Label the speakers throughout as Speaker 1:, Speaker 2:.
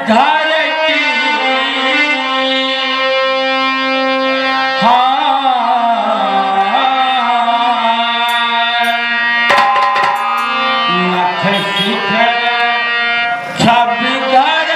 Speaker 1: धर की नख शिखर सब धर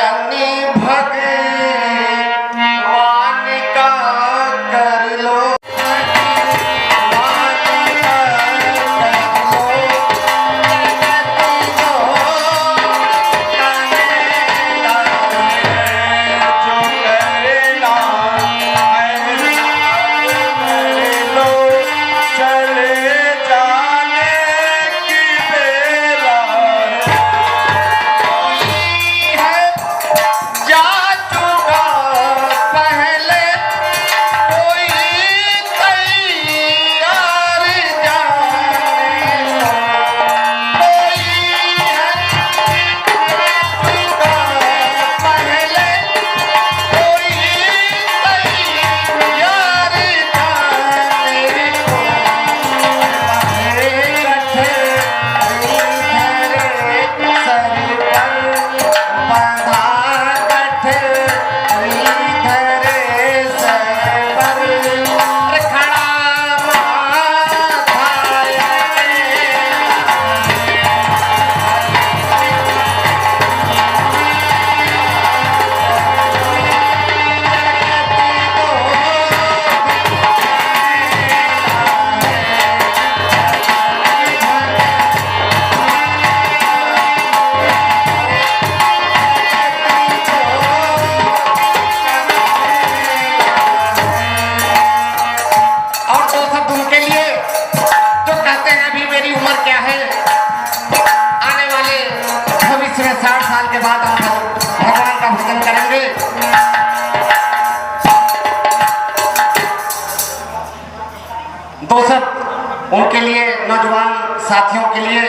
Speaker 2: तनी भगवान का कर लो, के बाद हम भगवान का भजन करेंगे। दो सब उनके लिए, नौजवान साथियों के लिए।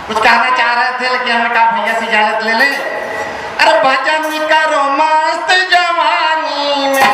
Speaker 2: कुछ कहना चाह रहे थे लेकिन हमने कहा भैया से इजाजत ले ले। अरे भजन करो मस्त जवानी में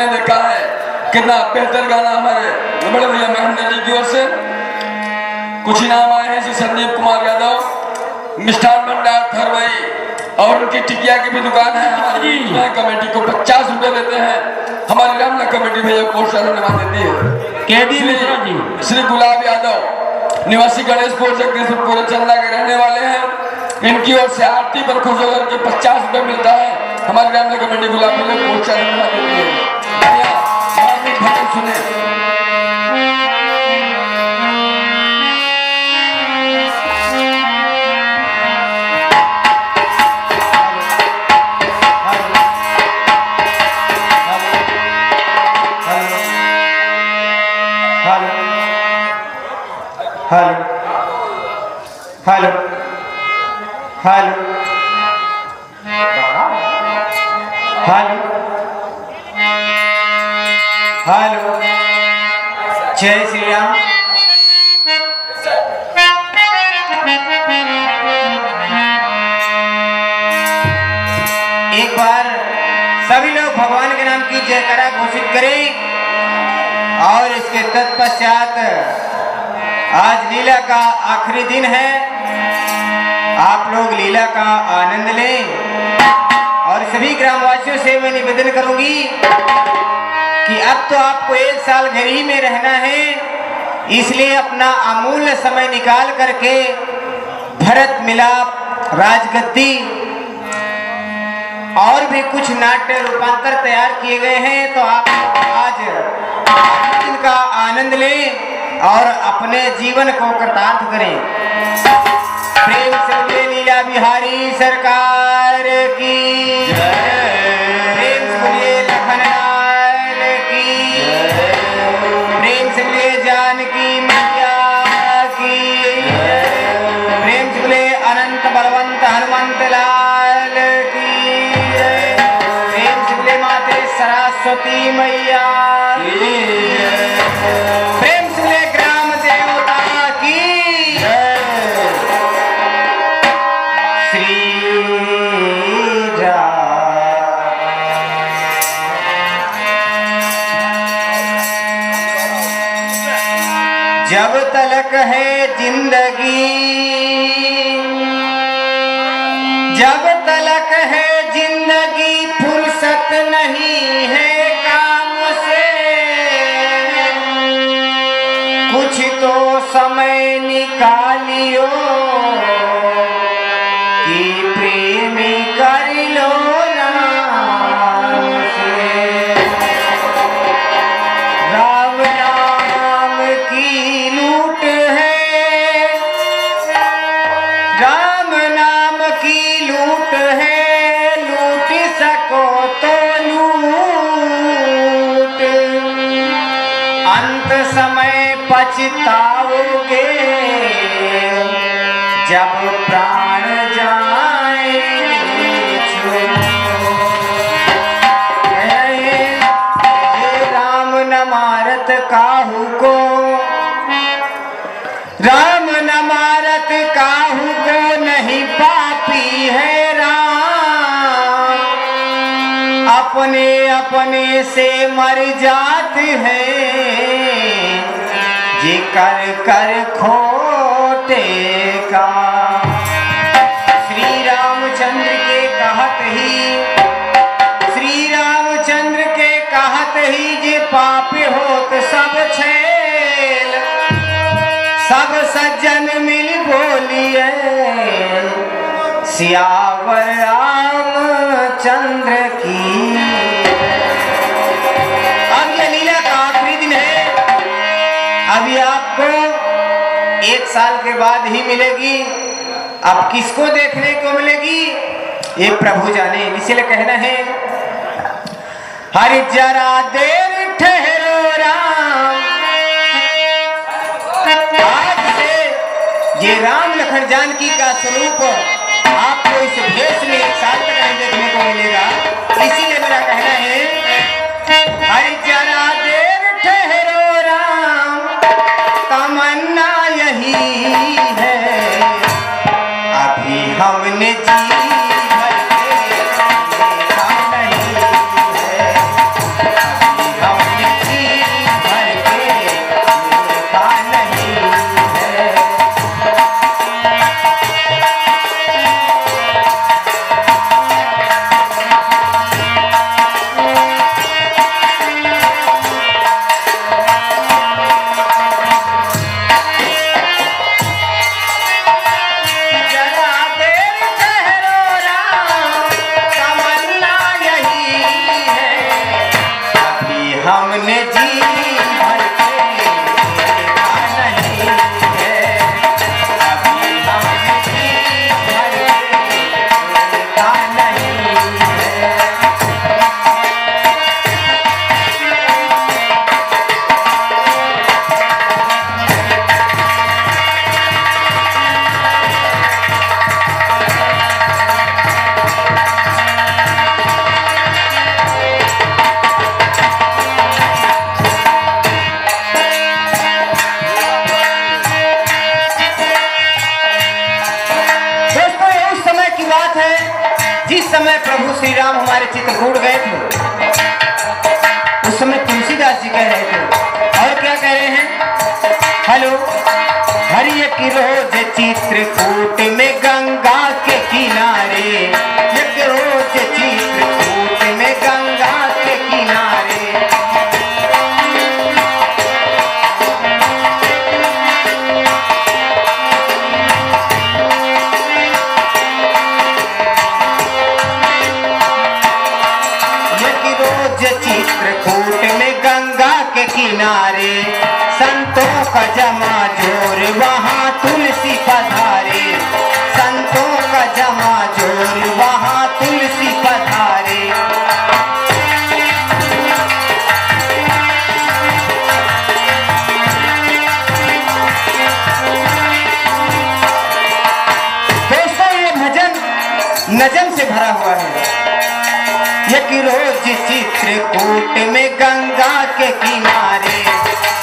Speaker 3: आपने देखा है कितना बेहतर गाना हमारे बड़े भैया महेंद्र जी की ओर से कुछ इनाम आए हैं। श्री संदीप कुमार यादव, मिष्ठान भंडार थरवई और उनकी टिकिया की भी दुकान है। हमारी कमेटी को 50 रुपए देते हैं। हमारी रामला कमेटी भैया को धन्यवाद देती है। श्री गुलाब यादव निवासी गणेशपुर जगदीशपुर चंदा के रहने वाले हैं। इनकी ओर से आरती पर खुश होकर के 50 रुपए मिलता है। हमारी रामला कमेटी गुलाब यादव को धन्यवाद देती है। भजन सुने।
Speaker 4: Hello hello hello hello hello जय श्री राम। एक बार सभी लोग भगवान के नाम की जयकारा घोषित करें और इसके तत्पश्चात आज लीला का आखिरी दिन है। आप लोग लीला का आनंद लें और सभी ग्रामवासियों से मैं निवेदन करूंगी कि अब तो आपको 1 साल घर ही में रहना है, इसलिए अपना अमूल्य समय निकाल करके भरत मिलाप, राजगद्दी और भी कुछ नाट्य रूपांतर तैयार किए गए हैं। तो आप आज इनका आनंद लें और अपने जीवन को कृतार्थ करें। प्रेम से लीला बिहारी सरकार की प्रेम से लखन लाल की प्रेम से जानकी मैया की प्रेम से अनंत बलवंत हनुमंत लाल की प्रेम से माते सरस्वती मैया प्रेम से ग्राम देवता की श्री जब तलक है जिंदगी, जब तलक है जिंदगी फुर्सत नहीं है काम से, कुछ तो समय निकालियो कि प्रेमी कर लो नाम से। राम नाम की लूट है, राम नाम की लूट है, लूट सको तो लूट, अंत समय पछताओगे जब प्राण जाएंगे राम न मारत काहू को, राम न मारत काहू को, नहीं पापी है राम, अपने अपने से मर जाते हैं जी कर कर खोटे का। श्री रामचंद्र के कहत ही, श्री रामचंद्र के कहत ही जे पाप होत सब छेल, सब सज्जन मिल बोलिए सियावर रामचंद्र की। अब ये लीला का आखिरी दिन है, अभी आपको 1 साल के बाद ही मिलेगी। अब किसको देखने को मिलेगी ये प्रभु जाने, इसीलिए कहना है हरि जरा देर ठहरो राम। आज से ये राम लखन जानकी का स्वरूप आपको इस भेष में 1 साल तक नहीं देखने को मिलेगा। इसीलिए मेरा कहना है हरि जरा देर ठहरो राम, तमन्ना यही है अभी हमने जी भर के देखा नहीं है, जिस समय प्रभु श्री राम हमारे चित्रकूट गए थे, उस समय तुलसीदास जी कह रहे थे, और क्या कह रहे हैं? हेलो, हरि एक रोज चित्रकूट में गंगा के किनारे, एक रोज चित्रकूट में गंगा के किनारे, चित्रकूट में गंगा के किनारे, संतों का जमा जोर वहाँ तुलसी पधारे, संतों का जमा जोर वहाँ तुलसी पधारे। दोस्तों, ये भजन नजम से भरा हुआ है। एक रोज चित्रकूट में गंगा के किनारे,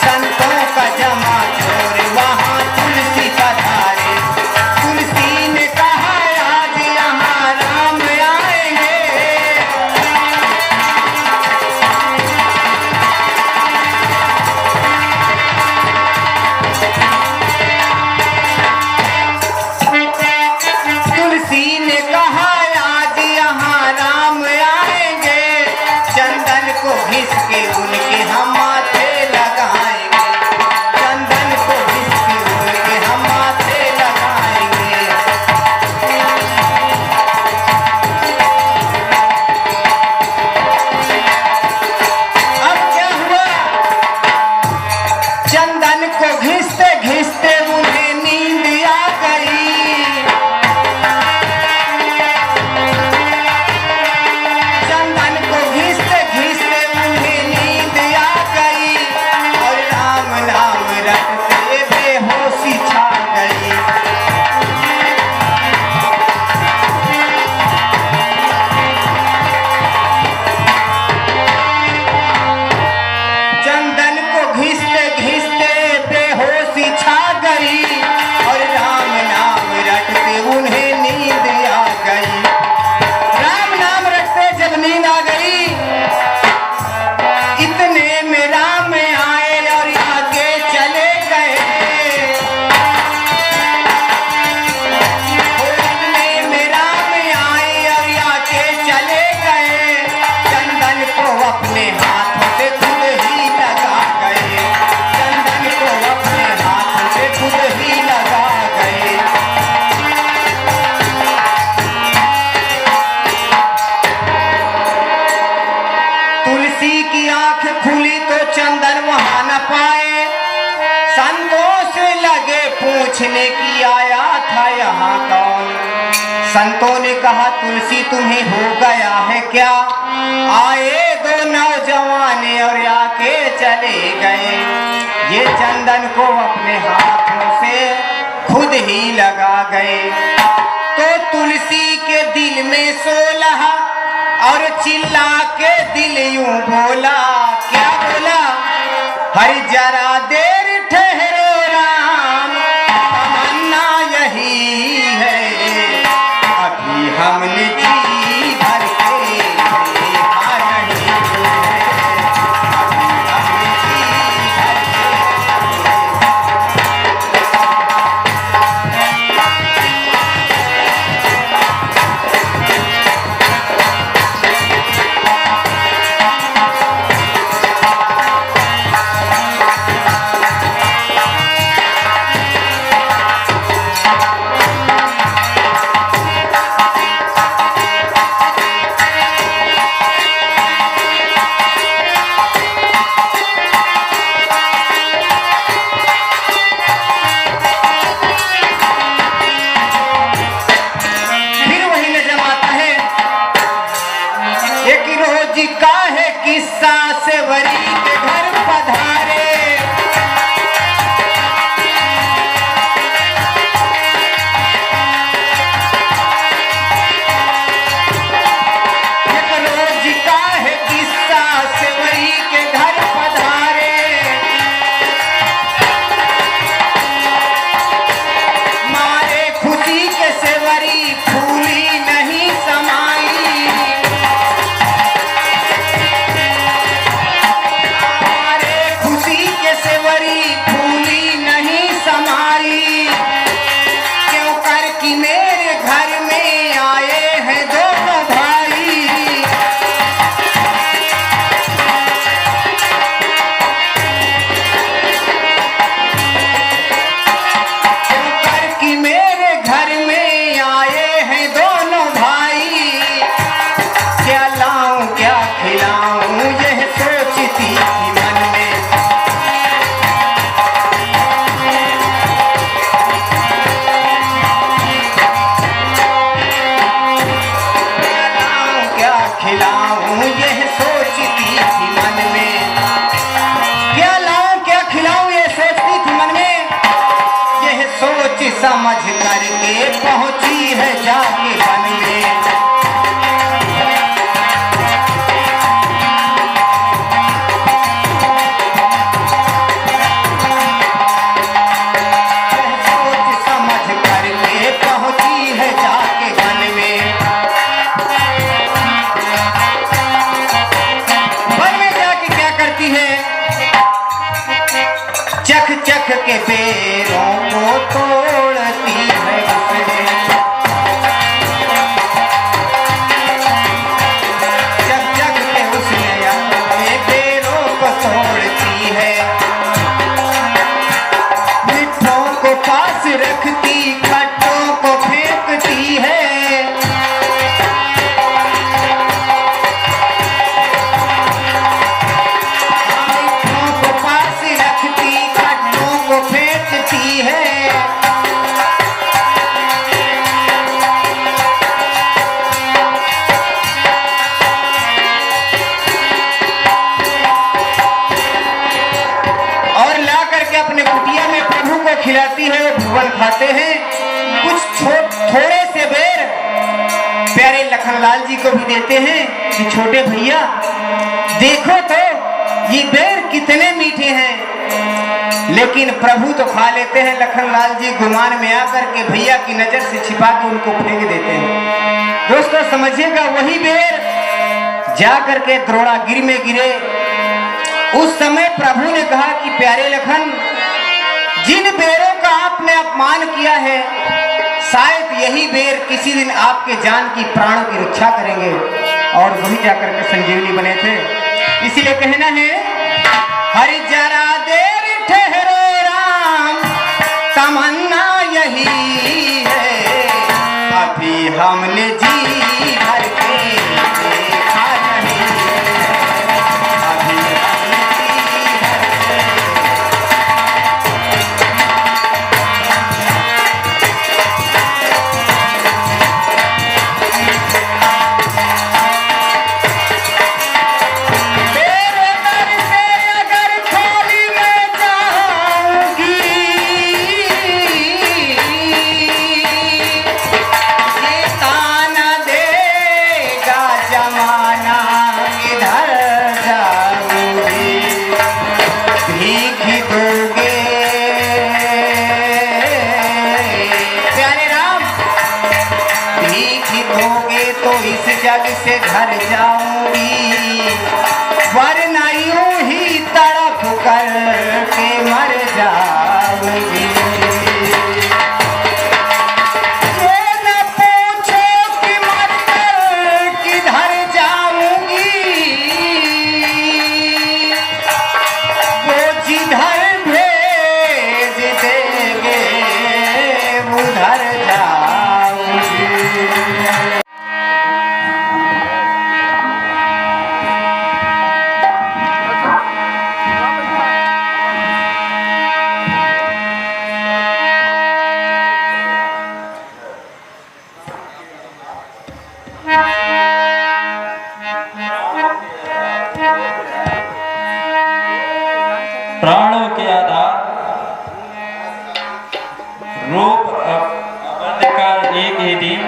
Speaker 4: संतों का जमा जोर वहाँ तुलसी पधारे। तुलसी ने कहा आज यहाँ राम आएंगे, तुलसी ने कहा आज यहाँ राम आएंगे, चंदन को घिस के उनके हम माथे लगाएंगे, चंदन को घिस के उनके हम माथे लगाएंगे। अब क्या हुआ? चंदन को घिसते घिसते उन्हें नींद आ गई, चंदन को घिसते घिसते उन्हें नींद आ गई, और राम नाम रटते बेहोशी छा गई। चंदन को घिसते घिसते बेहोशी छा गई, और राम नाम रटते उन्हें नींद आ गई। राम नाम रटते जब नींद आ गई, इतने में राम आए और आगे चले गए, इतने में राम आए और आगे चले गए, चंदन को अपने हाथों से खुद ही लगा गए, चंदन को अपने हाथों से खुद ही लगा गए। तुलसी की आंख खुली तो चंदन वहां न पाए, संतों से लगे पूछने की आया था यहाँ कौन। संतों ने कहा तुलसी तुम्हें हो गया है क्या? आए दो नौजवान और आके चले गए, ये चंदन को अपने हाथों से खुद ही लगा गए। तो तुलसी के दिल में 16 और चिल्ला के दिल यूं बोला, क्या बोला? हरि जरा देर ठहरो राम, तमन्ना यही है, अभी हमने जी भर के देखा नहीं है, अभी हमने जी भर के खिलाऊं यह सोचती थी मन में, क्या लाऊं क्या खिलाऊं ये सोचती थी मन में। यह सोच समझ करके पहुंची है जाके वन में। चख चख के पैरों को तोड़ती है उसने, चख चख के उसने अपने पैरों को तोड़ती है। मिठों को पास रखती खट्टों को फेंकती है। है और ला करके अपने कुटिया में प्रभु को खिलाती है। वो भुवन खाते हैं। कुछ थोड़े से बेर प्यारे लखनलाल जी को भी देते हैं कि छोटे भैया देखो तो ये बेर कितने मीठे हैं। लेकिन प्रभु तो खा लेते हैं। लखनलाल जी गुमान में आकर के भैया की नजर से छिपा के उनको फेंक देते हैं। दोस्तों समझिएगा, वही बेर जा करके द्रोणागिरी में गिरे। उस समय प्रभु ने कहा कि प्यारे लखन, जिन बेरों का आपने अपमान किया है, शायद यही बेर किसी दिन आपके जान की प्राणों की रक्षा करेंगे। और वही जाकर के संजीवनी बने थे। इसीलिए कहना है, हरि जरा देर ठहरो राम, तमन्ना यही है, अभी हमने जी भर के देखा नहीं, अभी हमने जी तेरे दर से अगर खाली मैं जाऊंगी, ये ताना देगा जमाना किधर जाऊंगी। भीख दोगे प्यारे राम, भीख दोगे तो इस जग से घर जाऊंगी, वरना यूं ही तड़प कर के मर जाऊंगी। ये न पूछो कि मर कर किधर जाऊंगी, वो जिधर भेज देंगे उधर जाऊंगी।
Speaker 1: प्राणों के आधार रूप अबंध का एक ही दिन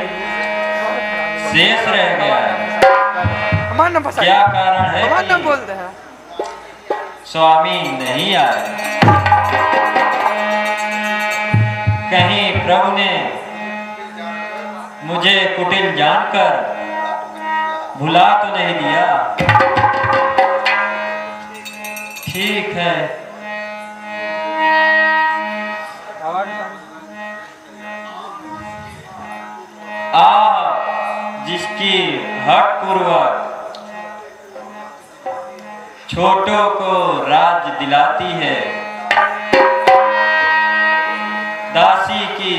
Speaker 1: शेष रह गया है। क्या कारण है कि स्वामी नहीं आए? कहीं प्रभु ने मुझे कुटिल जानकर भुला तो नहीं दिया? ठीक है, जिसकी हक पूर्वक छोटों को राज दिलाती है, दासी की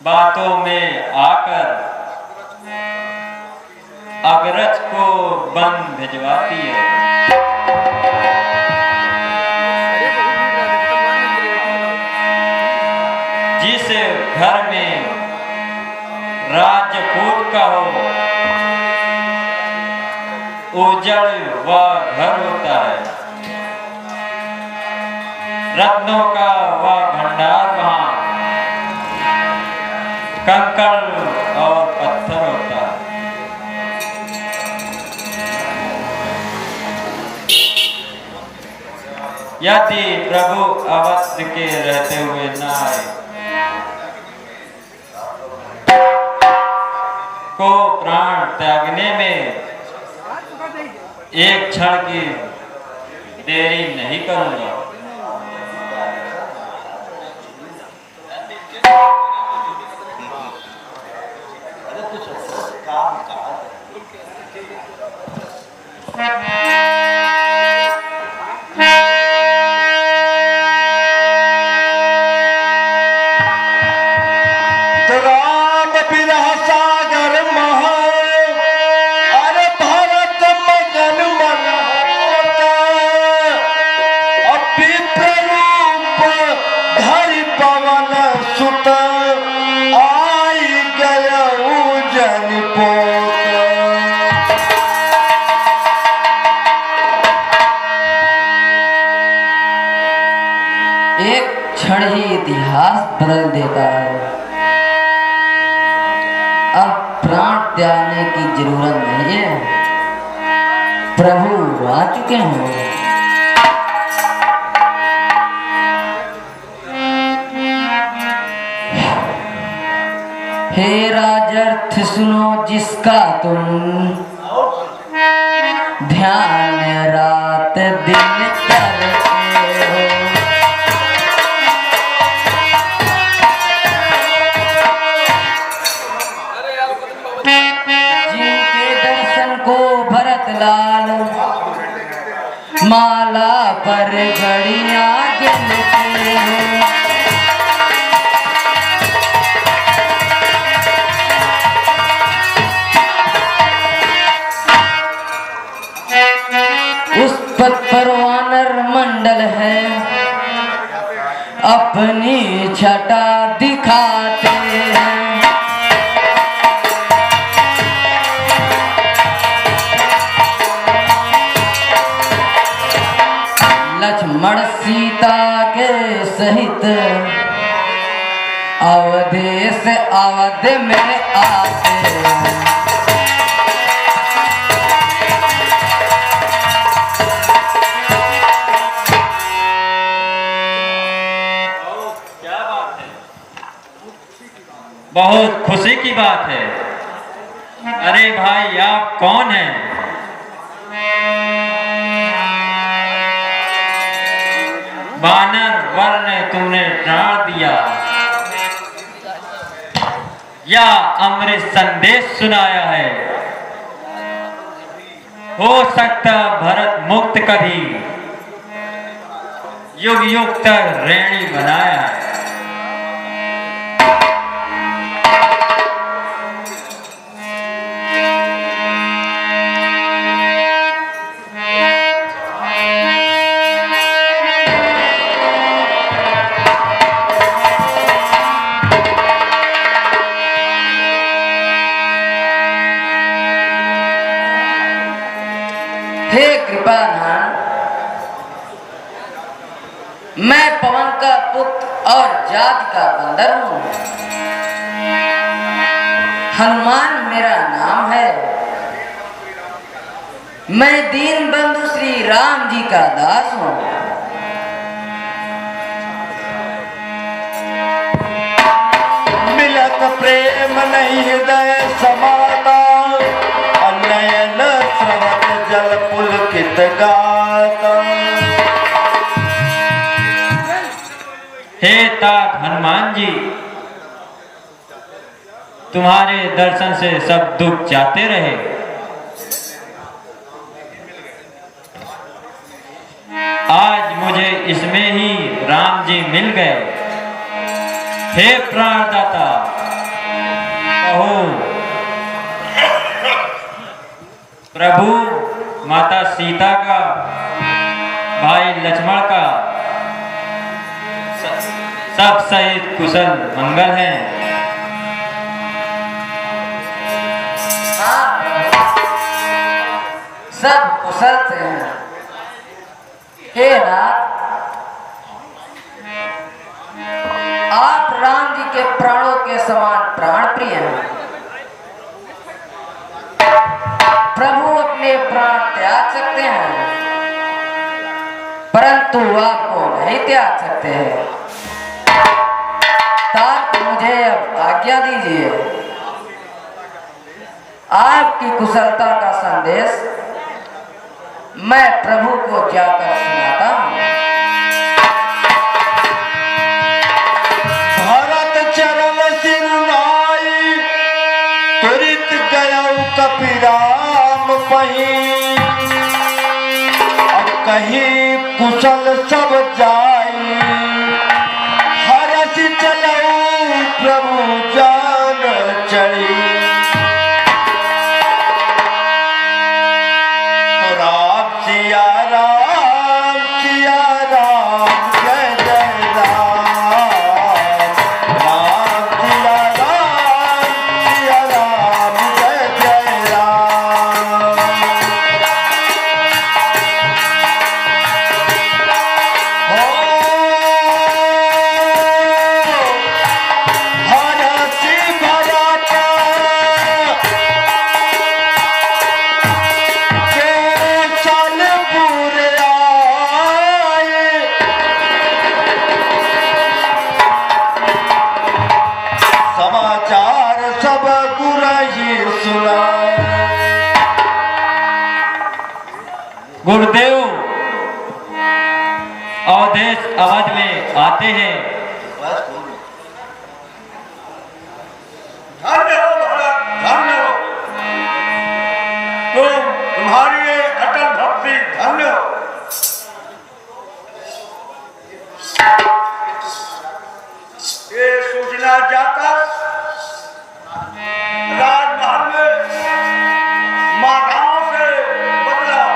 Speaker 1: बातों में आकर अग्रज को बन भिजवाती है। जिस घर में राजपूत का हो उजड़ वह घर होता है, रत्नों का वह भंडार वहां कंकड़ और पत्थर होता है। यदि प्रभु अवश्य के रहते हुए न आए को प्राण त्यागने में एक क्षण की देरी नहीं करूंगा।
Speaker 5: एक क्षण ही इतिहास बदल देता है। अब प्राण त्यागने की जरूरत नहीं है, प्रभु आ चुके हैं। हे राजर्थ सुनो जिसका तुम ध्यान रात दिन करते हो। जिनके दर्शन को भरत लाल माला पर घड़ियां गिनते हो। उस पथ पर वानर मंडल है, अपनी छटा दिखाते हैं। लक्ष्मण सीता के सहित अवधेश अवध में आते हैं।
Speaker 1: बहुत खुशी की बात है। अरे भाई आप कौन हैं? वानर वर्ण तुमने प्राण दिया या अमृत संदेश सुनाया है? हो सकता भरत मुक्त कभी युग युग तक रेणी बनाया है।
Speaker 5: हे कृपाधान, मैं पवन का पुत्र और जाति का बंदर हूँ। हनुमान मेरा नाम है। मैं दीन बंधु श्री राम जी का दास हूँ।
Speaker 2: मिलत प्रेम नहीं हृदय समाता, नयन स्रवत जल पुलकित गाता।
Speaker 1: हे तात हनुमान जी, तुम्हारे दर्शन से सब दुख जाते रहे। आज मुझे इसमें ही राम जी मिल गए। हे प्राणदाता, कहो प्रभु माता सीता का, भाई लक्ष्मण का सब सहित कुशल मंगल हैं।
Speaker 5: सब कुशल से हैं। हे नाथ, आप राम जी के प्राणों के समान प्राण प्रिय हैं। प्रभु अपने प्राण त्याग सकते हैं, परंतु आपको नहीं त्याग सकते हैं। तात मुझे अब आज्ञा दीजिए। आपकी कुशलता का संदेश मैं प्रभु को जाकर सुनाता हूँ।
Speaker 2: भरत चरण सिरनाई तुरित गयौ कपिराम पही। अब कहीं कुशल सब जाई हरस चलऊ प्रभु जान चढ़ी। तो राम सिया राम जय जय राम। राम सिया राम जय जय राम। हरसी भरत केसलपुर आए। समाचार सब गुरही सुनाए।
Speaker 1: गुरुदेव अवधेश अवध में आते हैं।
Speaker 2: धन्य हो भरत, धन्य हो तुम, तुम्हारी ये अटल भक्ति धन्य हो। ये सूचना जाता राजमहल में माताओं से बदला।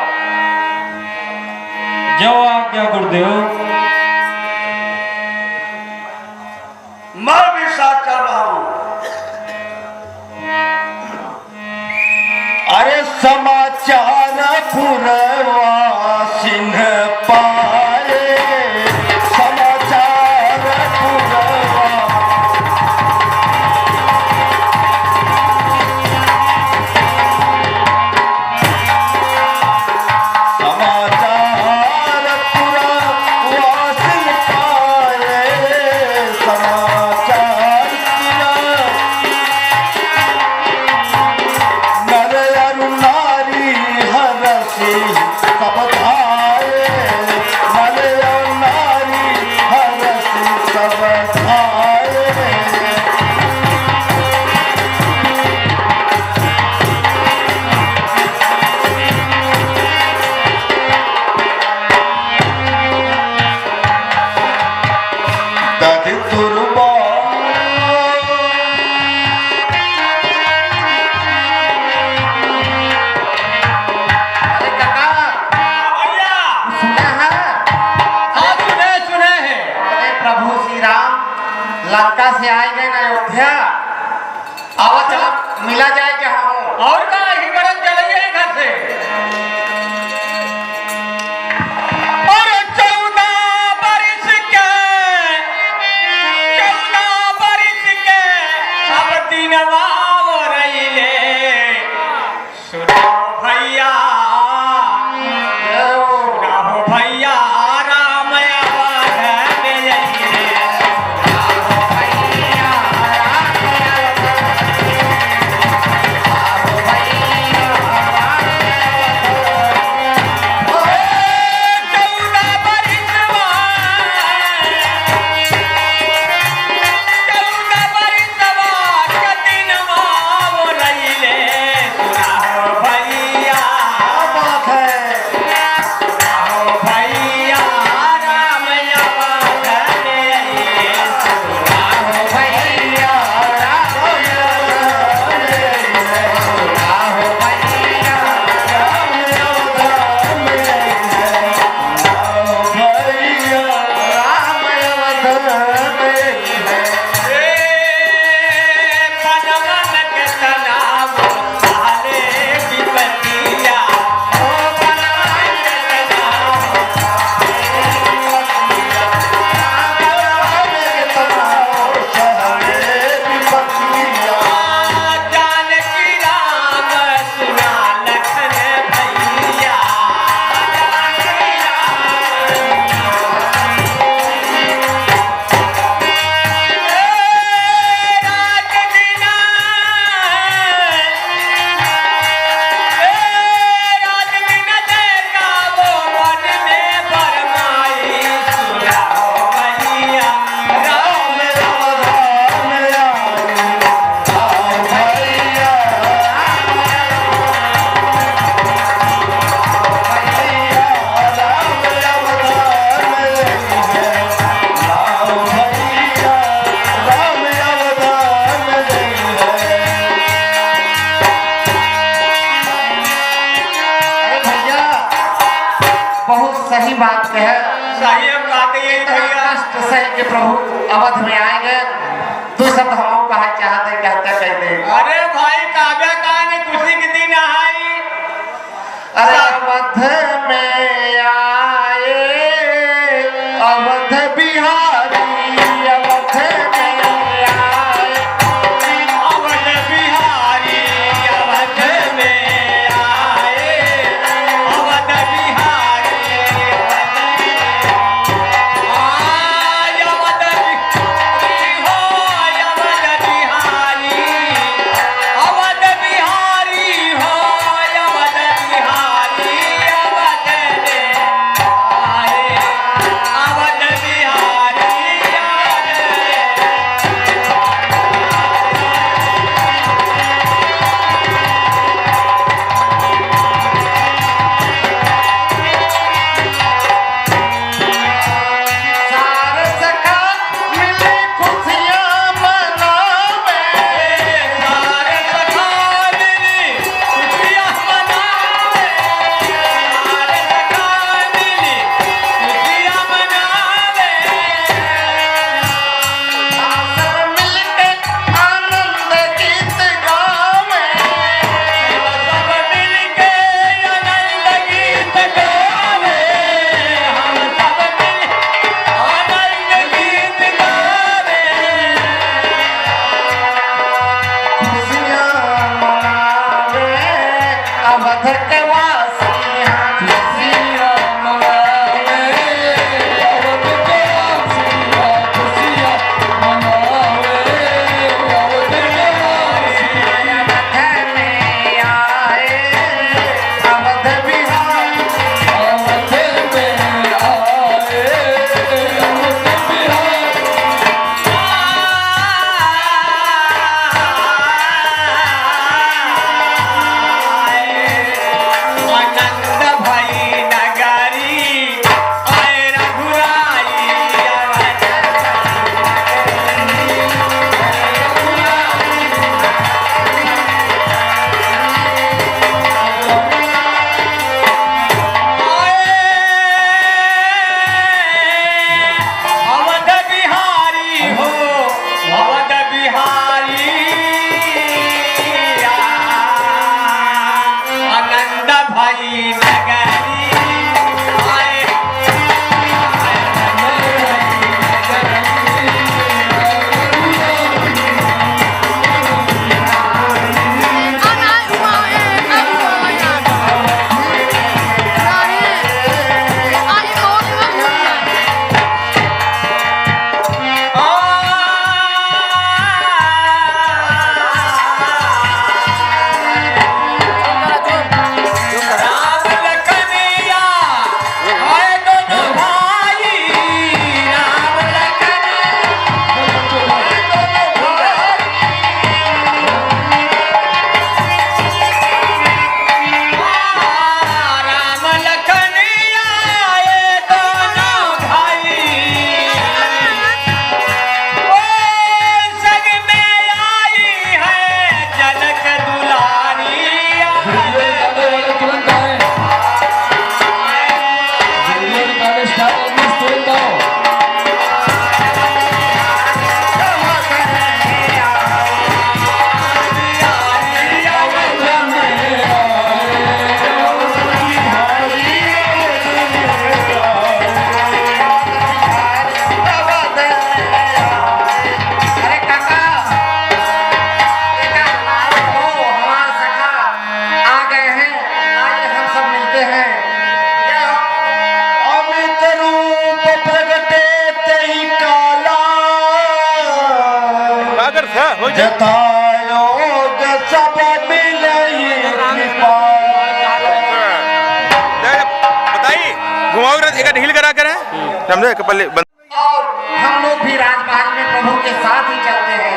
Speaker 1: जो आज्ञा गुरुदेव।
Speaker 2: मैं भी साथ कर रहा हूं। अरे समाचार पुरवासिन पाए। समाचार पुरवा समाचार पुरवासिन पाए। समाचार नर अरु नारी हरसी सब धाये। नर अरु नारी हरसी सब धाये। दधि तुरबा
Speaker 4: अरे काका, सुना है?
Speaker 3: हाँ सुने हैं।
Speaker 4: अरे प्रभु श्री राम लंका से आए गए ना अयोध्या। आवा चला मिला जाए क्या हम?
Speaker 3: और का ही गरज चलिए घर से। और 14 बरिस के अब दिनवा हो रहीले। सुनो भैया, सुनो भैया, राम अवध में जाइए।
Speaker 4: भैया
Speaker 2: बात कहे
Speaker 4: सही हम कहते यही भैया।
Speaker 2: कष्ट सह के प्रभु अवध में आएंगे तो सब हम कहा चाहते कहते कहते
Speaker 4: अरे भाई काव्या कहानी खुशी के दिन आई।
Speaker 2: अरे अवध में आए अवध बिहारी अवध में आए
Speaker 4: अवध बिहारी अवध में आए अवध बिहारी आय अवध बिहारी हो अवध बिहारी अवध बिहारी हो अवध बिहारी अवध में आए अवध बिहारी
Speaker 2: सारे सखा मिले खुशियां मनावे
Speaker 4: सारे सखा मिली खुशियां मनावे सारे सखा मिली खुशियां मनावे
Speaker 2: सब मिलके आनंद गीत गावे
Speaker 4: सब मिलके आनंद गीत गावे हम सब मिल आनंद गीत गावे
Speaker 2: खुशियां मनावे अवध के वासियां
Speaker 3: खुशियाँ मनावे अवध के वासियाँ खुशियाँ मनावे अवध के वासियाँ
Speaker 2: अवध में आए अवध बिहारी
Speaker 3: अवध में आए अवध बिहारी
Speaker 4: आनंद भई नगरी आए रघुराई अवध बिहारी हो अवध बिहारी आनंद भई नगरी आए राम लखनिया आए दोनों भाई राम लखनिया राम लखनिया आए दोनों भाई ओ संग में आई है जनक दुलारी
Speaker 3: तुरंत आए गाने स्टार्ट तुरंत आओ
Speaker 2: अरे काका हमारा सखा आ गए हैं आइए हम सब मिलते हैं अमित रूप प्रगटे तही काला जतायो सब मिलई कृपा
Speaker 6: बताइए घुमाओ एक ढील करा कर समझे पहले
Speaker 2: और हम लोग भी राजमहल में प्रभु के साथ ही चलते हैं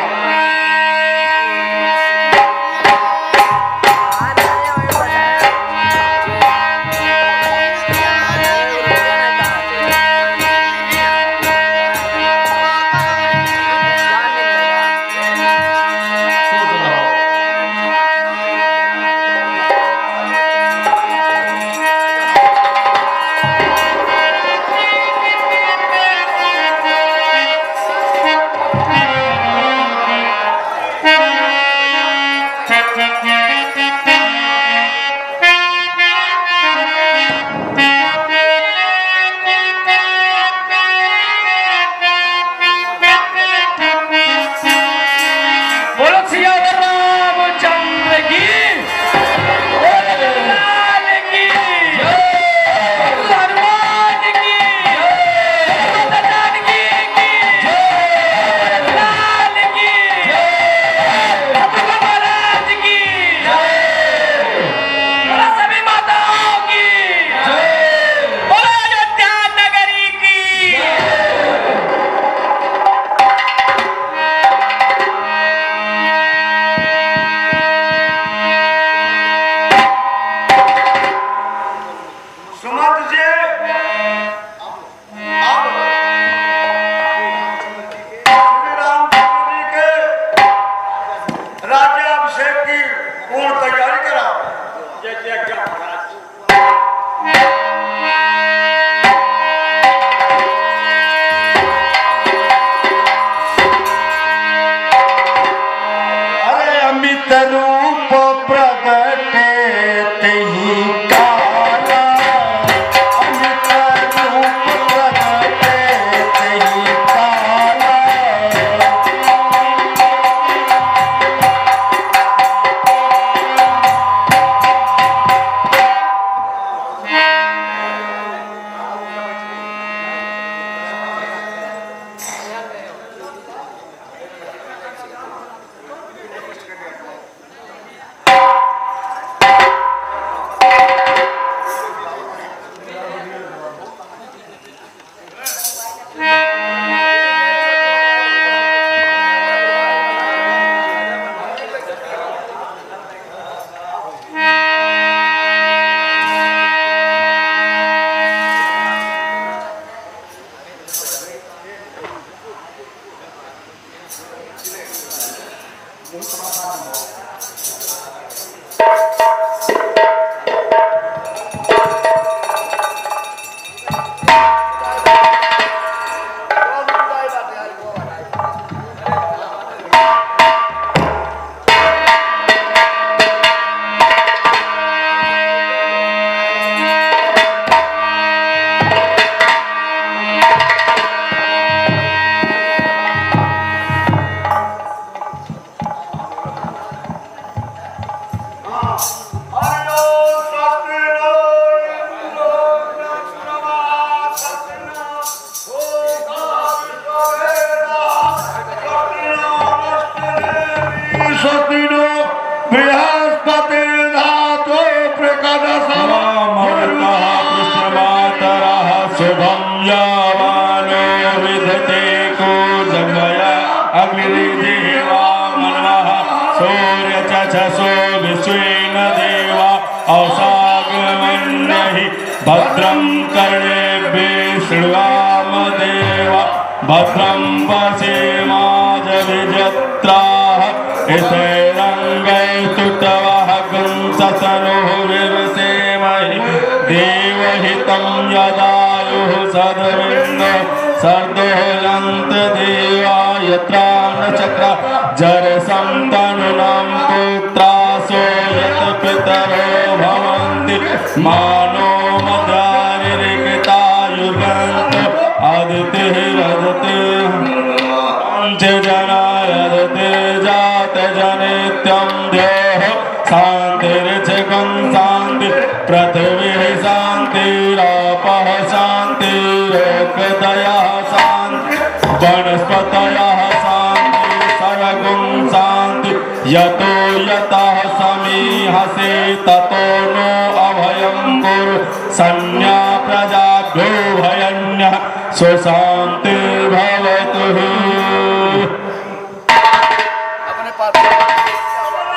Speaker 7: औषागमन्यहि भद्रं कर्णेभिः शृणुयाम देवा भद्रं पश्येमाजविजत्राः स्थिरैरङ्गैस्तुतवः गुंसतनुर्विसेमहि देवहितं यदायुः सद्विन्दो सर्दोयन्त देवा यत्रां चक्र जरसं तनुनां पुत्रासो यत् पितरो भवन्ति मानो मदारिरिक्तायुर्गन्तो आदितिः रजते जनायते जात जनित्यं देह शान्तिर्जगं शान्ति पृथिवी शान्तिरापः शान्तिरोगदयः शान्ति वनस्पतयः शान्ति सर्वगुं शान्ति यतो यतः समीहसे ततो नो अभयं कुरु संज्ञा प्रजाभ्यो भयन्यः स्वशान्तिर्भवतु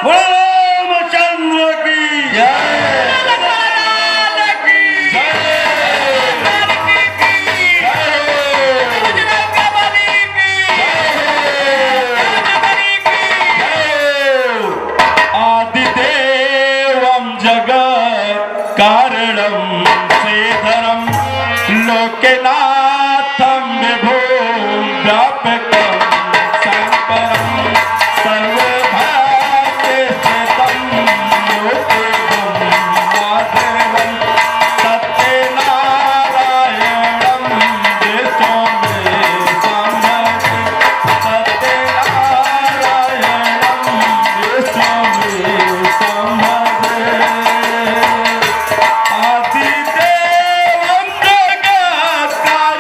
Speaker 7: रामचंद्र की आदिदेवं जगत् कारणं श्रीधरं लोकनाथं विभुं व्यापकं शङ्करं सर्वभाग्यस्थितं लोकेशं माधवं सत्यनारायणं विष्णुं सम्भजे सत्यनारायणं विष्णुं सम्भजे आदिदेवं जगत्कारणं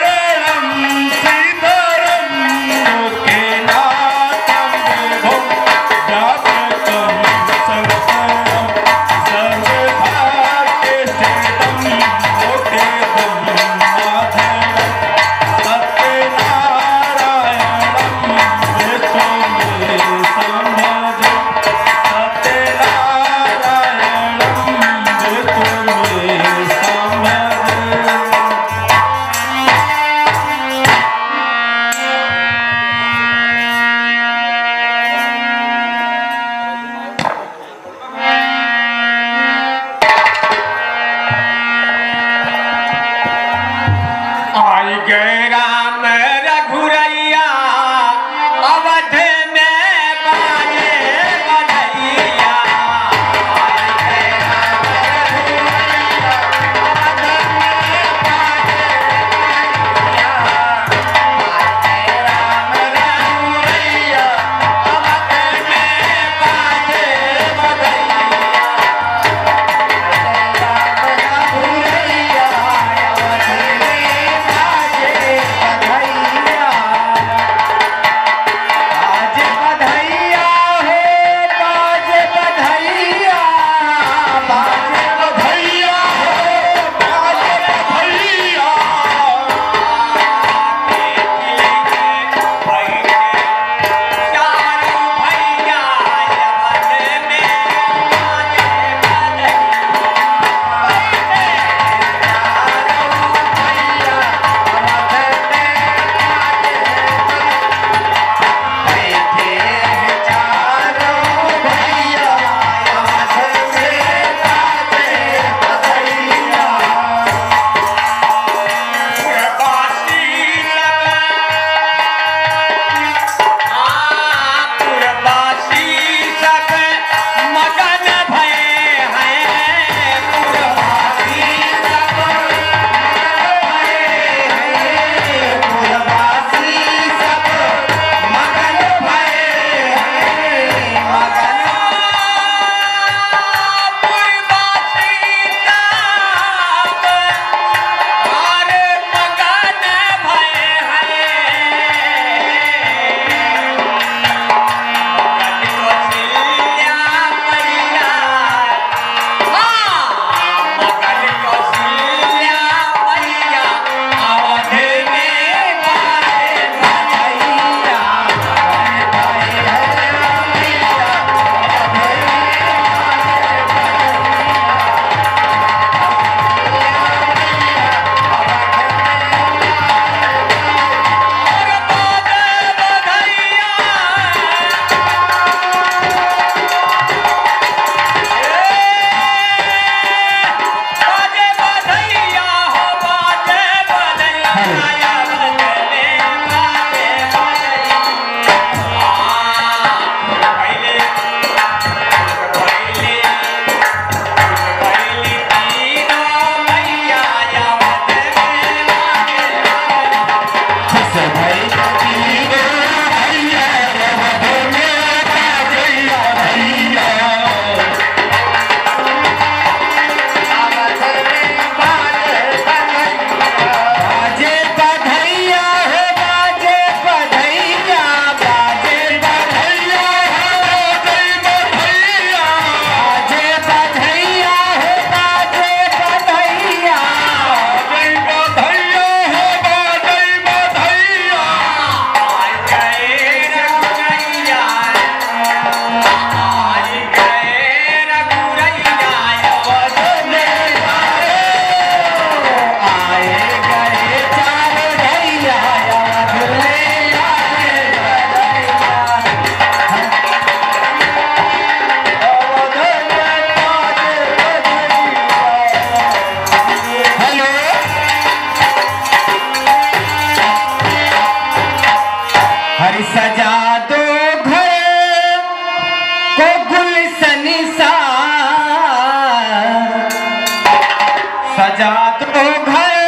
Speaker 4: सजा दो घर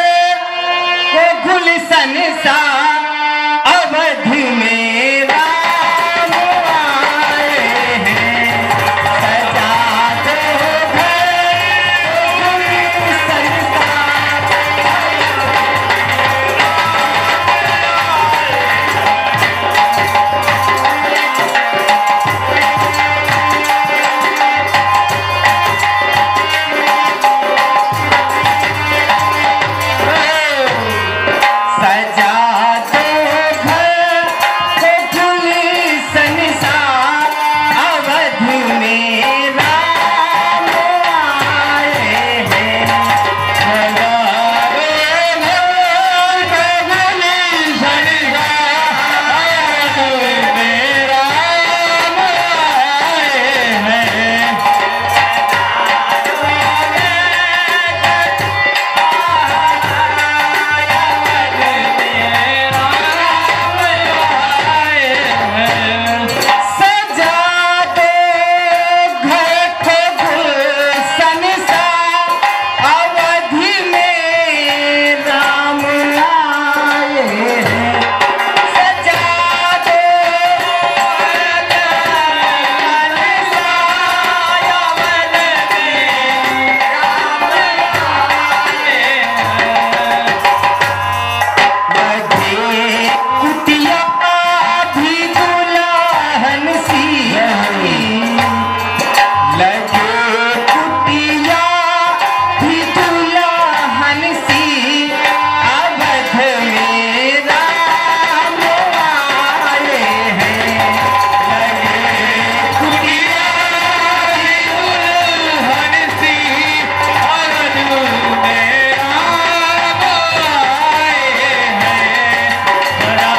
Speaker 4: को गुलशन सा अवध में राम आए हैं। सजा दो घर को गुलशन सा सजा दो घर को गुलशन सा अवध में राम आए हैं। सजा दो घर को गुलशन सा अवध में राम आए हैं। सजा दो घर को गुलशन सा अवधि में राम आए हैं। सजा दो गुलशन सा अवध में राम आए हैं। लगे कुटिया भी दुल्हन सी, लगे कुटिया भी दुल्हन सी अवध में राम आए हैं। लगे कुटिया भी दुल्हन सी अवध में राम आए हैं। सजा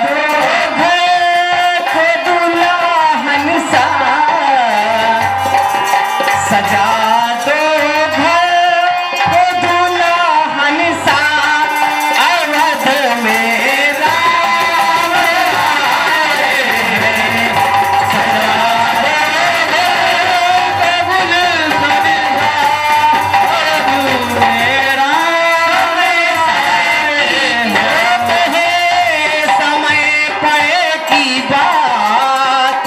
Speaker 4: दो घर को दुल्हन सा, सजा दो घर को दुल्हन सा अवध में राम आए हैं। सजा दो घर को गुलशन सा अवध में राम आए हैं। समय पड़े की बात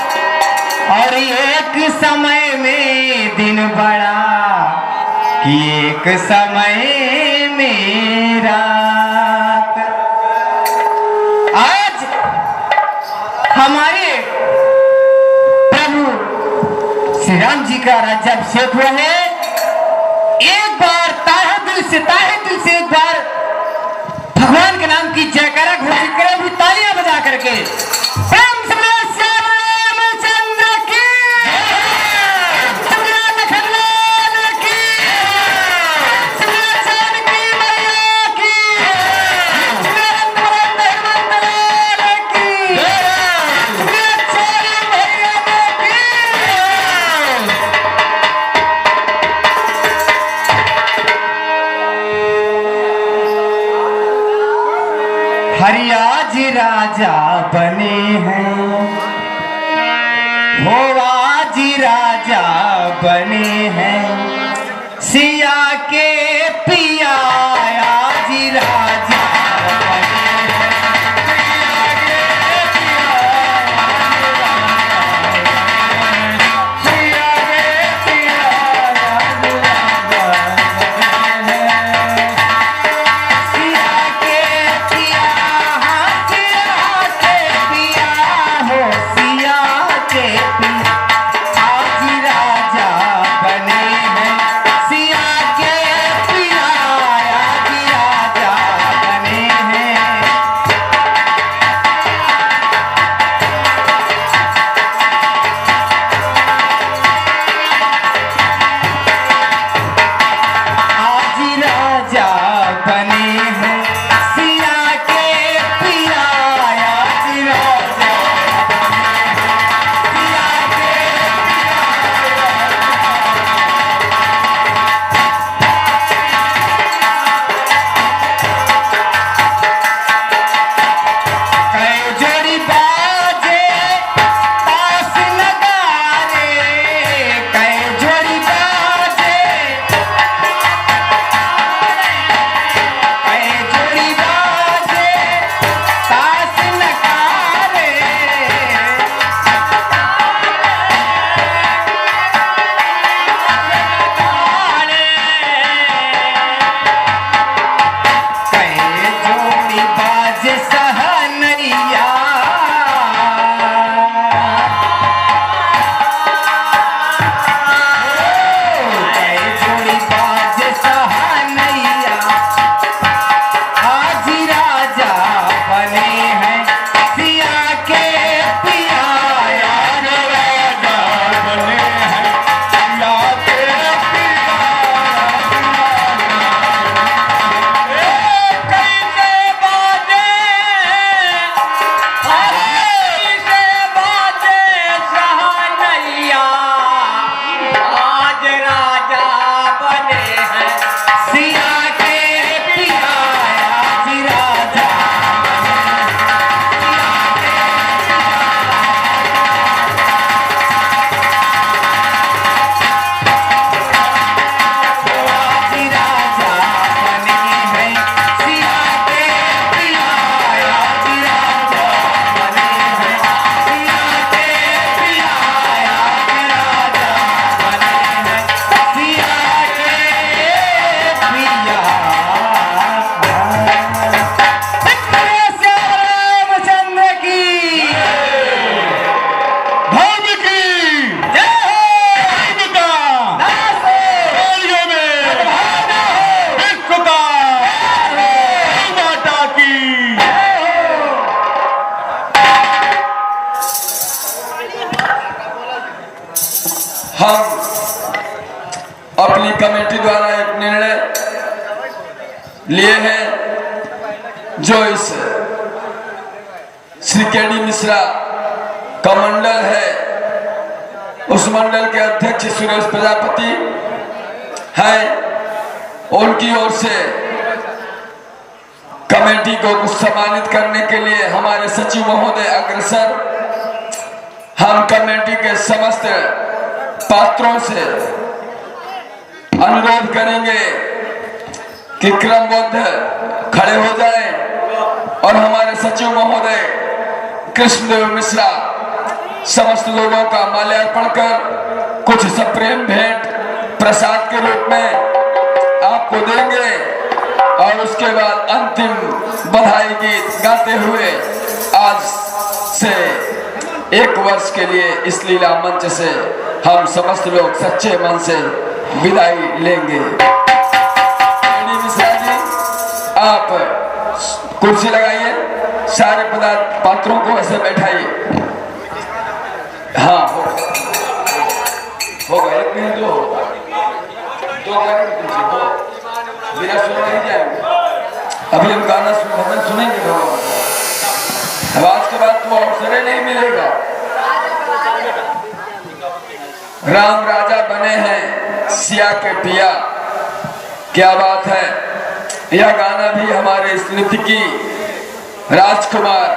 Speaker 4: और एक समय में दिन बड़ा कि एक समय में रात। आज हमारे प्रभु श्री राम जी का राज्याभिषेक हुआ है। एक बार ताहे दिल से एक बार भगवान के नाम की जयकारा घोषित करें, भी तालियां बजा करके। प्रेम से बोलो श्याम रामचंद्र की, श्री लखनलाल की, श्री जानकी मैया की, श्री हनुमंत लाल की, श्री चरण भैया की। हरियाज राजा बने हैं, हो आज राजा बने हैं। सिया के पिया आज राजा बने हैं। सिया के पिया सिया के पिया आज राजा बने हैं। सिया के पिया हो सिया के पिया आज राजा बने हैं। सिया के पिया
Speaker 3: हम अपनी कमेटी द्वारा एक निर्णय लिए हैं, जो इस श्री के.डी. मिश्रा का मंडल है, उस मंडल के अध्यक्ष सुरेश प्रजापति हैं, उनकी ओर से कमेटी को कुछ सम्मानित करने के लिए हमारे सचिव महोदय अग्रसर। हम कमेटी के समस्त पात्रों से अनुरोध करेंगे कि क्रमबद्ध खड़े हो जाएं और हमारे सचिव महोदय कृष्णदेव मिश्रा समस्त लोगों का माल्यार्पण कर कुछ सप्रेम भेंट प्रसाद के रूप में आपको देंगे और उसके बाद अंतिम बधाई गीत गाते हुए आज से 1 वर्ष के लिए इस लीला मंच से हम समस्त लोग सच्चे मन से विदाई लेंगे। के.डी. मिश्रा जी, आप कुर्सी लगाइए, सारे पात्रों को ऐसे बैठाइए। हाँ, होगा 1 मिनट, 2 बिना सुने नहीं जाएंगे। अभी हम गाना भजन सुनेंगे भगवान, अब आज के बाद तो अवसर ही नहीं मिलेगा। राम राजा बने हैं सिया के पिया, क्या बात है। यह गाना भी हमारे इस नृत्य की राजकुमार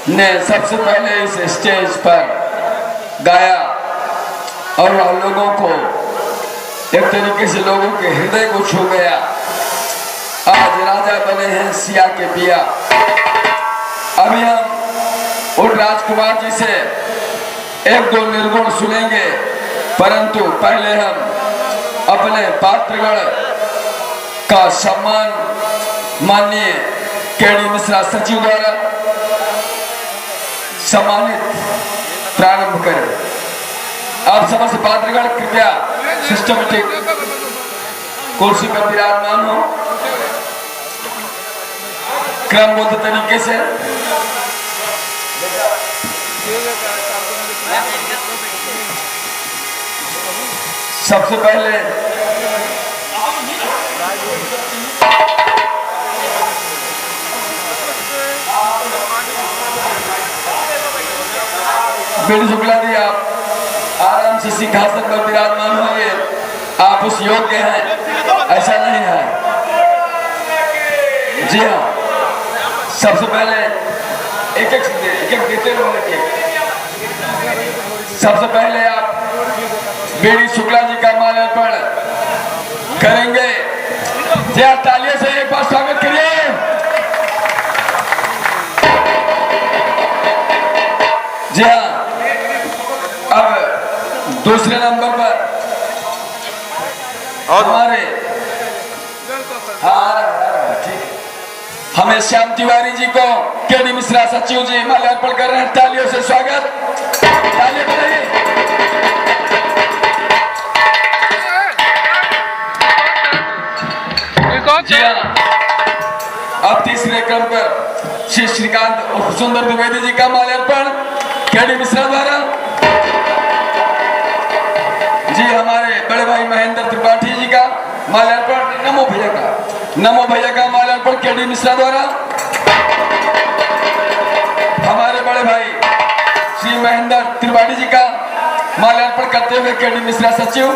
Speaker 3: ने सबसे पहले इस स्टेज पर गाया और वह लोगों को एक तरीके से लोगों के हृदय को छू गया। आज राजा बने हैं सिया के पिया। अभी हम उन राजकुमार जी से 1-2 निर्गुण सुनेंगे, परंतु पहले हम अपने पात्रगण का सम्मान माननीय के.डी. मिश्रा सचिव द्वारा सम्मानित प्रारंभ करें। आप समस्त पात्रगण कृपया सिस्टमेटिक कुर्सी पर विराजमान हो, क्रमबद्ध तरीके से। सबसे पहले बीडी शुक्ला जी, आप आराम से सिंहासन पर विराजमान होंगे। आप उस योग्य हैं, ऐसा नहीं है। जी हाँ, सबसे पहले एक देते हुए सबसे पहले आप बीडी शुक्ला जी का माल्यार्पण करेंगे। जी हाँ, तालियों से एक बार स्वागत करिए। जी हाँ, अब दूसरे नंबर पर हमारे हमें श्याम तिवारी जी को के.डी. मिश्रा सचिव जी माल्यार्पण कर रहे हैं। तालियों से स्वागत, तालियां बजाइए। जी हाँ, अब तीसरे क्रम पर श्री श्रीकांत सुंदर द्विवेदी जी का माल्यार्पण के.डी. मिश्रा द्वारा। जी, हमारे बड़े भाई महेंद्र त्रिपाठी जी का माल्यार्पण नमो भैया का माल्यार्पण के.डी. मिश्रा द्वारा। हमारे बड़े भाई श्री महेंद्र त्रिपाठी जी का माल्यार्पण करते हुए के.डी. मिश्रा सचिव।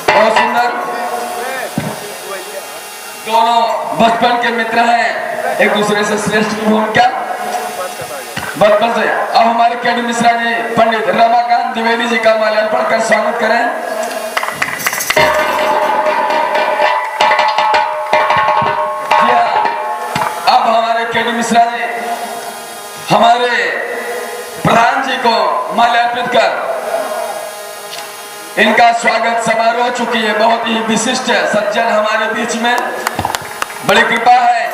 Speaker 3: बहुत सुंदर, दोनों बचपन के मित्र हैं, एक दूसरे से श्रेष्ठ की भूमिका बचपन से। अब हमारे के.डी. मिश्रा जी पंडित रमाकांत द्विवेदी जी का माल्यार्पण कर स्वागत करें। अब हमारे के.डी. मिश्रा जी हमारे प्रधान जी को माल्यार्पित कर इनका स्वागत समारोह चुकी है। बहुत ही विशिष्ट सज्जन हमारे बीच में, बड़ी कृपा है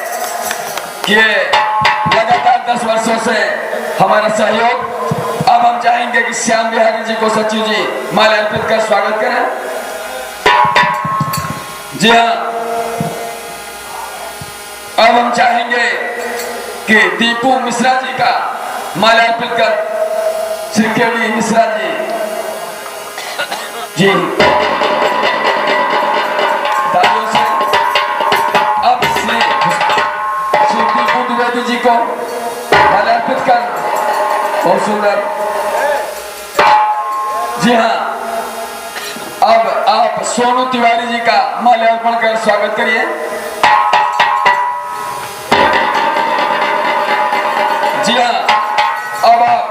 Speaker 3: कि लगातार 10 वर्षों से हमारा सहयोग। अब हम चाहेंगे कि श्याम बिहारी जी को सचिव जी माल्यार्पित कर स्वागत करें। जी हाँ, अब हम चाहेंगे कि दीपू मिश्रा जी का माल्यार्पित कर श्री के.डी. मिश्रा जी जी तालियों से अब श्री दीपू द्विवेदी जी को माल्यार्पित कर बहुत सुंदर। जी हाँ, अब आप सोनू तिवारी जी का माल्यार्पण कर स्वागत करिए। जी हाँ, अब आप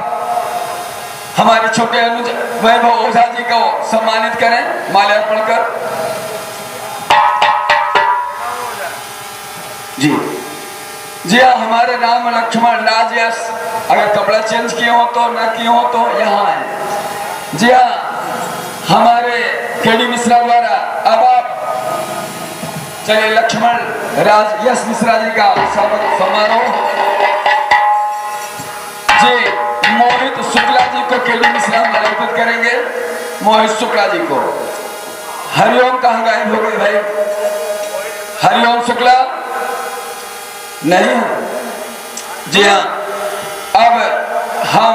Speaker 3: हमारे छोटे अनुज वैभव ओझा जी को सम्मानित करें माल्यार्पण कर। जी हाँ, हमारे राम लक्ष्मण राजयश अगर कपड़ा चेंज किए हो तो ना किए हो तो यहाँ है। जी हाँ, हमारे केडी मिश्रा द्वारा अब आप चलिए लक्ष्मण राज यश मिश्रा जी का स्वागत समारोह। जी मोहित शुक्ला जी को केडी मिश्रा माल्यार्पित करेंगे। मोहित शुक्ला जी को। हरिओम कहाँ गायब हो गए भाई? हरिओम शुक्ला नहीं है। जी हाँ, अब हम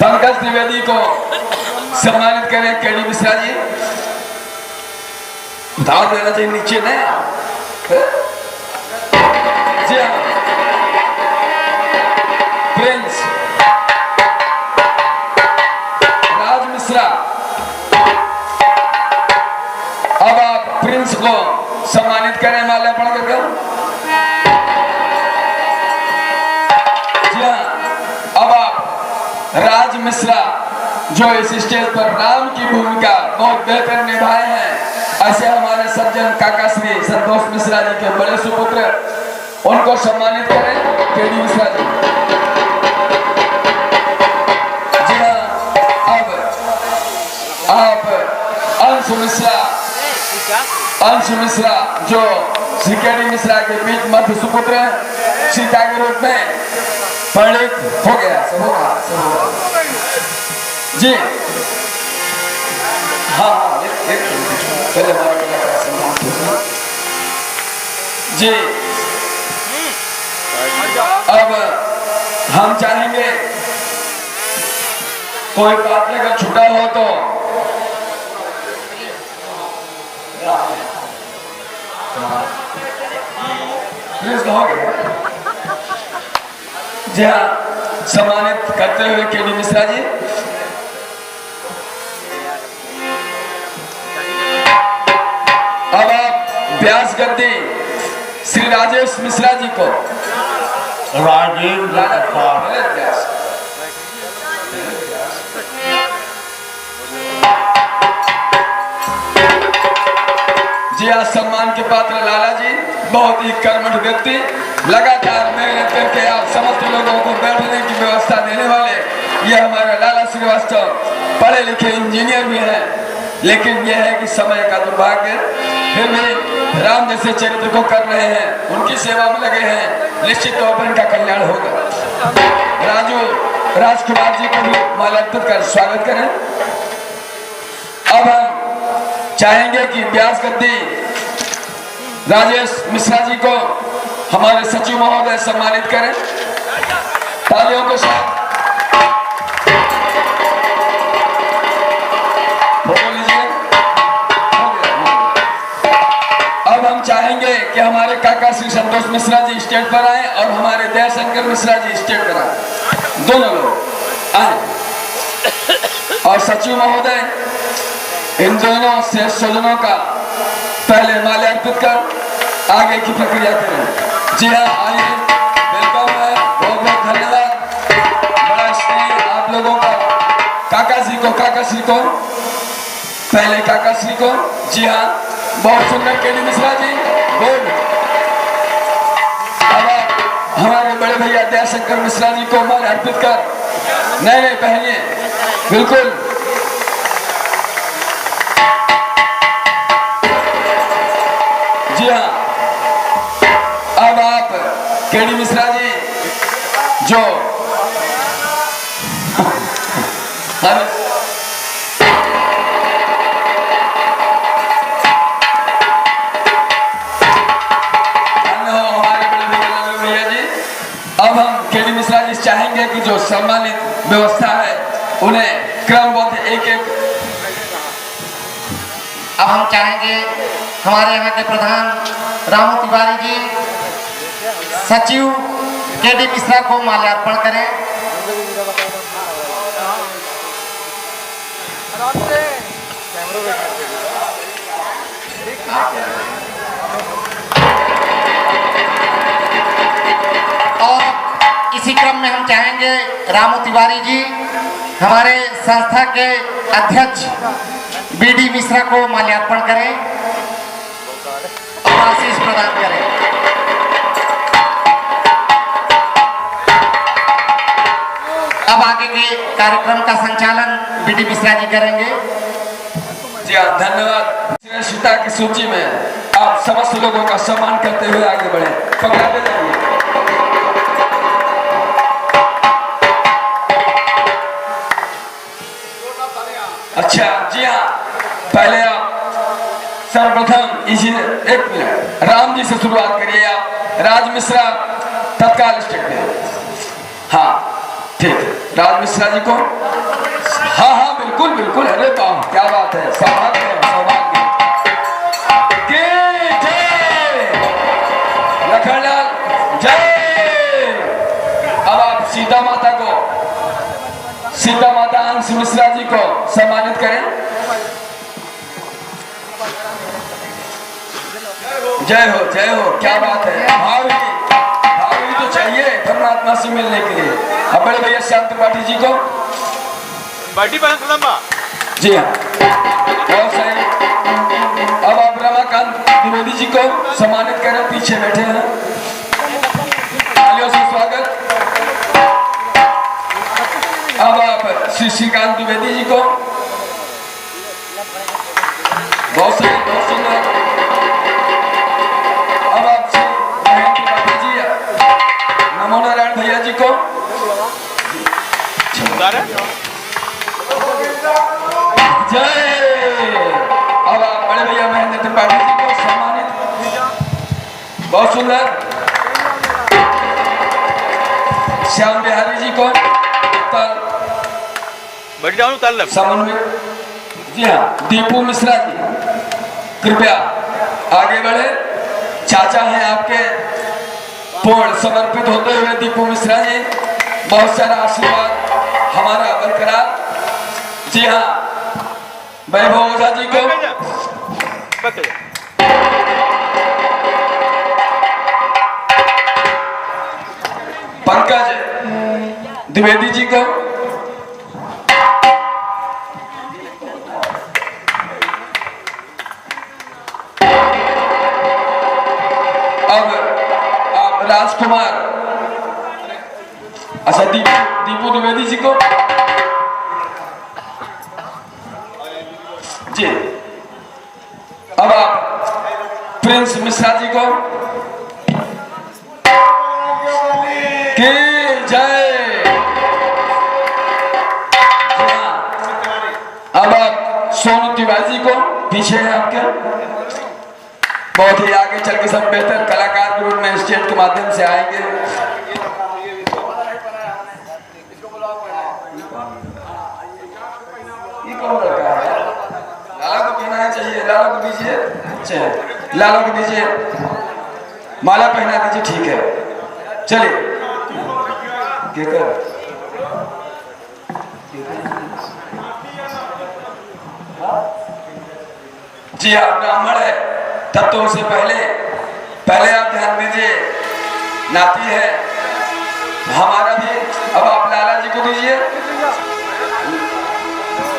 Speaker 3: पंकज द्विवेदी को सम्मानित करें। केडी मिश्रा जी उतार देना चाहिए नीचे नहीं। जी हाँ, प्रिंस राज मिश्रा, अब आप प्रिंस को सम्मानित करें माल्यार्पण कर। जी हाँ, अब आप राज मिश्रा जो इस स्टेज पर राम की भूमिका बहुत बेहतर निभाए हैं, ऐसे हमारे सज्जन काका श्री संतोष मिश्रा जी के बड़े सुपुत्र, उनको सम्मानित करें केडी मिश्रा जी। जी हाँ, अब आप अंशु मिश्रा जो श्री केडी मिश्रा के बीच मध्य सुपुत्र हैं, सीता के रूप में परिणित हो गया। सब होगा। जी हाँ, पहले जी अब हम चाहेंगे कोई बात लेकर छूटा हो तो प्लीज कहोगे। जी हाँ, सम्मानित करते हुए केडी मिश्रा जी। अब आप व्यास गद्दी श्री राजेश मिश्रा जी को।
Speaker 7: राजेंद्र प्रसाद
Speaker 3: जी आज सम्मान के पात्र लाला जी, बहुत ही कर्मठ व्यक्ति, लगातार मेहनत करके आप समस्त लोगों को बैठने की व्यवस्था देने वाले ये हमारा लाला श्रीवास्तव पढ़े लिखे इंजीनियर भी हैं, लेकिन यह है कि समय का दुर्भाग्य, फिर भी राम जैसे चरित्र को कर रहे हैं, उनकी सेवा में लगे हैं, निश्चित तौर पर इनका कल्याण होगा। राजकुमार जी को भी माल्यार्पित कर स्वागत करें। अब हम चाहेंगे कि व्यास गद्दी राजेश मिश्रा जी को हमारे सचिव महोदय सम्मानित करें तालियों के साथ। अब हम चाहेंगे कि हमारे काका श्री संतोष मिश्रा जी स्टेज पर आए और हमारे दयाशंकर मिश्रा जी स्टेज पर आए, दोनों लोग आए। और सचिव महोदय इन दोनों से सज्जनों का पहले माल्यार्पित कर आगे की प्रक्रिया करें। जी हाँ, आइए, वेलकम है, बहुत बहुत धन्यवाद। बड़ा स्नेह आप लोगों का। काका श्री को पहले काका श्री को। जी हाँ, बहुत सुंदर केडी मिश्रा जी, गुड। अब आप हमारे बड़े भैया दयाशंकर मिश्रा जी को माल्यार्पित कर नहीं पहनिए, बिल्कुल। जी हाँ, अब आप केडी मिश्रा जी जो अब हम केडी मिश्रा जी चाहेंगे कि जो सम्मानित व्यवस्था है उन्हें क्रमबद्ध एक एक
Speaker 2: अब हम चाहेंगे हमारे यहाँ के प्रधान रामू तिवारी जी सचिव के.डी. मिश्रा को माल्यार्पण करें। और इसी क्रम में हम चाहेंगे रामू तिवारी जी हमारे संस्था के अध्यक्ष बी.डी. मिश्रा को माल्यार्पण करें और आशीष प्रदान करें। अब आगे के कार्यक्रम का संचालन बी.डी. मिश्रा जी करेंगे।
Speaker 3: जी हाँ, धन्यवाद। श्रेष्ठता की सूची में आप समस्त लोगों का सम्मान करते हुए आगे बढ़े। पकड़ाते जाइए। अच्छा, जी हाँ, पहले आप सर्वप्रथम इसी एक मिनट राम जी से शुरुआत करिए। आप राज मिश्रा तत्काल स्टेट में। हाँ ठीक है, राज मिश्रा जी को। हाँ हाँ बिल्कुल बिल्कुल। अरे वाह क्या बात है, सौभाग्य सौभाग्य। जय लखनलाल जय। अब आप सीता माता को, सीता माता अंश मिश्रा जी को सम्मानित करें। जय हो क्या बात है। भावी तो चाहिए परमात्मा से मिलने के लिए। अब बड़े भैया श्याम त्रिपाठी जी को। जी हाँ बहुत सही। अब आप रमाकांत द्विवेदी जी को सम्मानित करें, पीछे बैठे हैं। तालियों से स्वागत। अब आप श्री श्रीकांत द्विवेदी जी को। बहुत सही, बहुत सुंदर। अब आप श्री महेंद्र त्रिपाठी जी, नमो नारायण भैया जी को। जय। अब आप बड़े भैया महेंद्र त्रिपाठी जी को सम्मानित। बहुत सुंदर। श्याम बिहारी जी को समन्वय। जी हाँ, दीपू मिश्रा जी कृपया आगे बढ़े। चाचा हैं आपके, पूर्ण समर्पित होते हुए दीपू मिश्रा जी बहुत सारा आशीर्वाद हमारा बरकरार। जी हाँ, वैभव ओझा जी को। पंकज द्विवेदी जी को। अब आप राजकुमार, अच्छा दीपू द्विवेदी जी को। जी अब आप प्रिंस मिश्रा जी को। की जय। अब आप सोनू तिवारी जी को, पीछे हैं आपके। बहुत ही आगे चल के सब बेहतर कलाकार के रूप में स्टेज के माध्यम से आएंगे। ये कौन लड़का है? लाला को पहनाना चाहिए, लाला को दीजिए। अच्छा लाला को दीजिए, माला पहना दीजिए। ठीक है चलिए। जी हाँ, ब्राह्मण है तब तो उसे पहले आप ध्यान दीजिए, नाती है हमारा भी। अब आप लाला जी को दीजिए।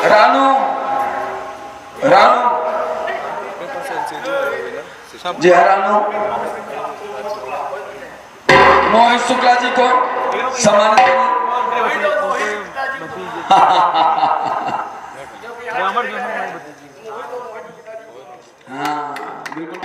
Speaker 3: रानू जी हाँ, रानू। मोहित शुक्ला जी को सम्मानित करें। हाँ बिल्कुल।